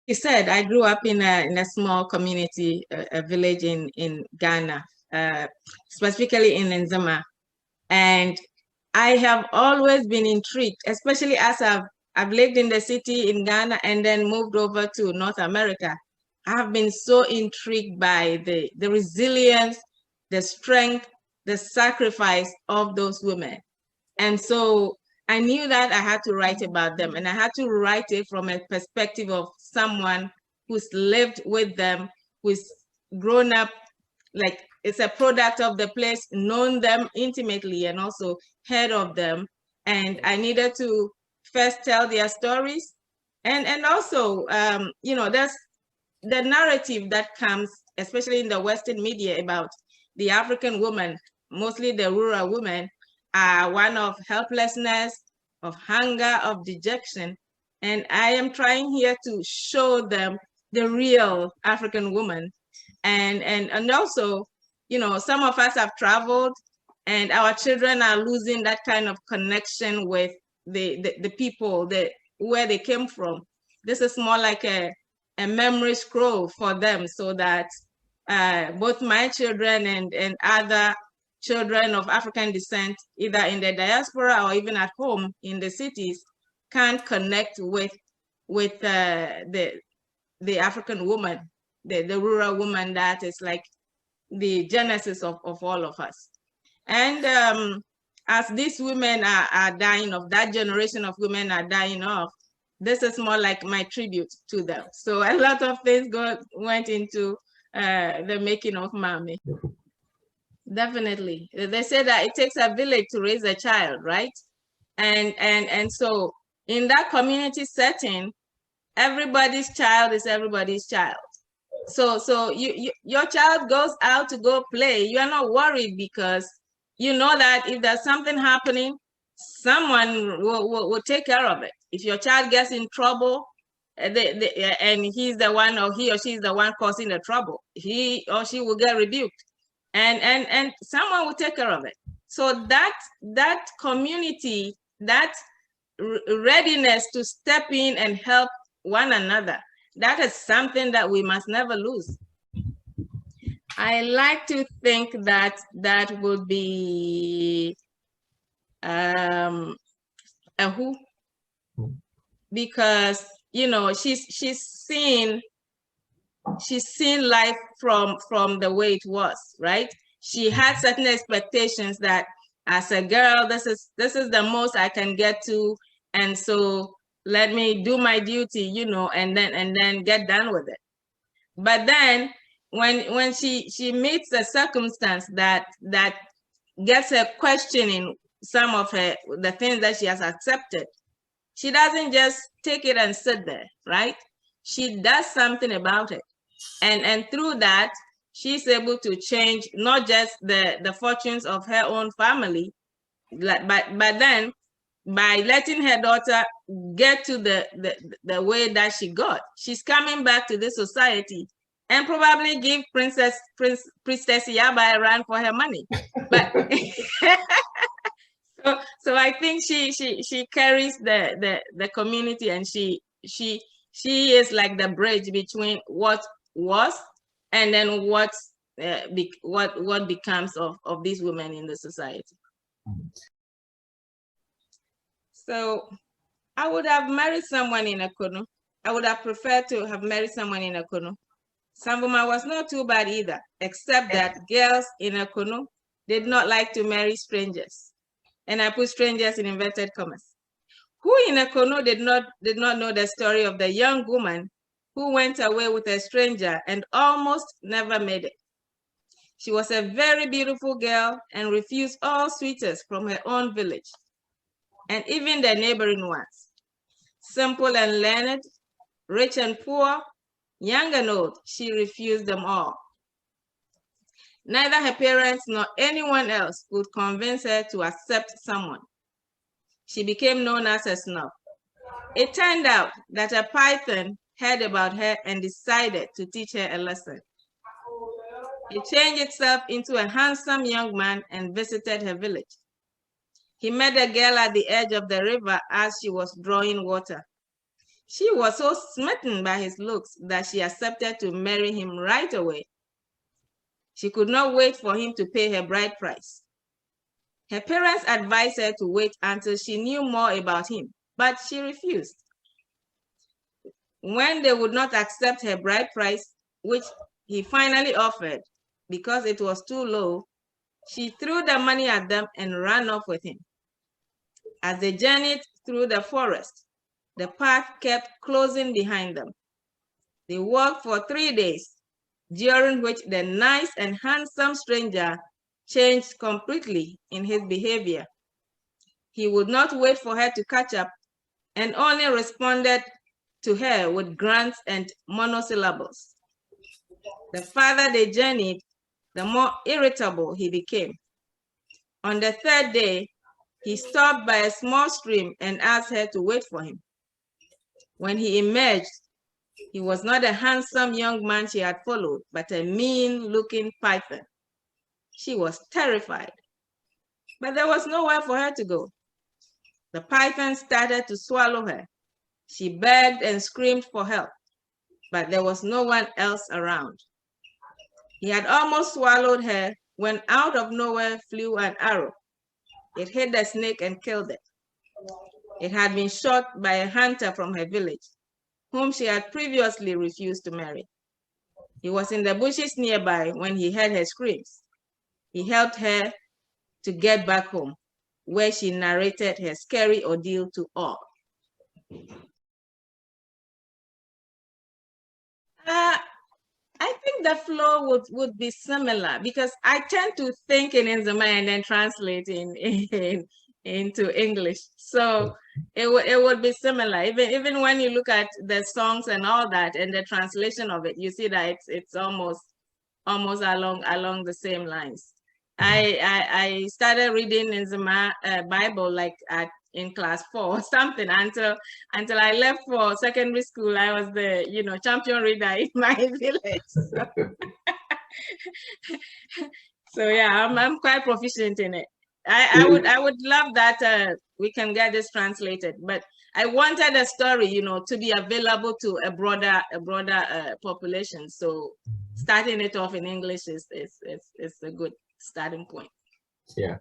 you said, I grew up in a small community, a village in Ghana, specifically in Nzema. And I have always been intrigued, especially as I've lived in the city in Ghana and then moved over to North America. I have been so intrigued by the resilience, the strength, the sacrifice of those women. And so I knew that I had to write about them, and I had to write it from a perspective of someone who's lived with them, who's grown up, like it's a product of the place, known them intimately, and also heard of them. And I needed to first tell their stories. And also, there's the narrative that comes, especially in the Western media, about the African woman, mostly the rural women, are one of helplessness, of hunger, of dejection. And I am trying here to show them the real African woman. And also, some of us have traveled, and our children are losing that kind of connection with the people, where they came from. This is more like a memory scroll for them, so that both my children and other children of African descent, either in the diaspora or even at home in the cities, can connect with the African woman, the rural woman that is like the genesis of all of us. And as these women are dying off, that generation of women are dying off, this is more like my tribute to them. So a lot of things went into the making of Maame. Definitely. They say that it takes a village to raise a child, right? And so in that community setting, everybody's child is everybody's child. So your child goes out to go play. You are not worried, because you know that if there's something happening, someone will take care of it. If your child gets in trouble, and he's the one, or he or she is the one causing the trouble, he or she will get rebuked, and someone will take care of it. So that community, that readiness to step in and help one another, that is something that we must never lose. I like to think that that would be a who, because she's seen life from the way it was, right? She had certain expectations that as a girl, this is the most I can get to, and so let me do my duty, and then get done with it. But then when she meets a circumstance that gets her questioning some of the things that she has accepted, she doesn't just take it and sit there, right? She does something about it. And through that, she's able to change not just the fortunes of her own family, but then by letting her daughter get to the way that she got, she's coming back to this society and probably give Princess Yaba a run for her money. But so I think she carries the community, and she is like the bridge between what was and then what becomes of these women in the society. So I would have married someone in Akonu. I would have preferred to have married someone in Akonu. Sambuma was not too bad either, except that girls in Akonu did not like to marry strangers. And I put strangers in inverted commas. Who in Akonu did not know the story of the young woman who went away with a stranger and almost never made it? She was a very beautiful girl and refused all suitors from her own village, and even the neighboring ones. Simple and learned, rich and poor, young and old, she refused them all. Neither her parents nor anyone else could convince her to accept someone. She became known as a snob. It turned out that a python heard about her and decided to teach her a lesson. It changed itself into a handsome young man and visited her village. He met a girl at the edge of the river as she was drawing water. She was so smitten by his looks that she accepted to marry him right away. She could not wait for him to pay her bride price. Her parents advised her to wait until she knew more about him, but she refused. When they would not accept her bride price, which he finally offered because it was too low, she threw the money at them and ran off with him. As they journeyed through the forest, the path kept closing behind them. They walked for 3 days, during which the nice and handsome stranger changed completely in his behavior. He would not wait for her to catch up and only responded to her with grunts and monosyllables. The farther they journeyed, the more irritable he became. On the 3rd day, he stopped by a small stream and asked her to wait for him. When he emerged, he was not a handsome young man she had followed, but a mean-looking python. She was terrified, but there was nowhere for her to go. The python started to swallow her. She begged and screamed for help, but there was no one else around. He had almost swallowed her when out of nowhere flew an arrow. It hit the snake and killed it. It had been shot by a hunter from her village, whom she had previously refused to marry. He was in the bushes nearby when he heard her screams. He helped her to get back home, where she narrated her scary ordeal to all. I think the flow would be similar because I tend to think in Nzema and then translate into English. So it would be similar. Even when you look at the songs and all that and the translation of it, you see that it's almost along the same lines. I started reading Nzema Bible like in class 4 or something until I left for secondary school. I was the champion reader in my village. So yeah, I'm quite proficient in it. I would love that we can get this translated, but I wanted a story, to be available to a broader population. So starting it off in English is a good starting point. Yeah,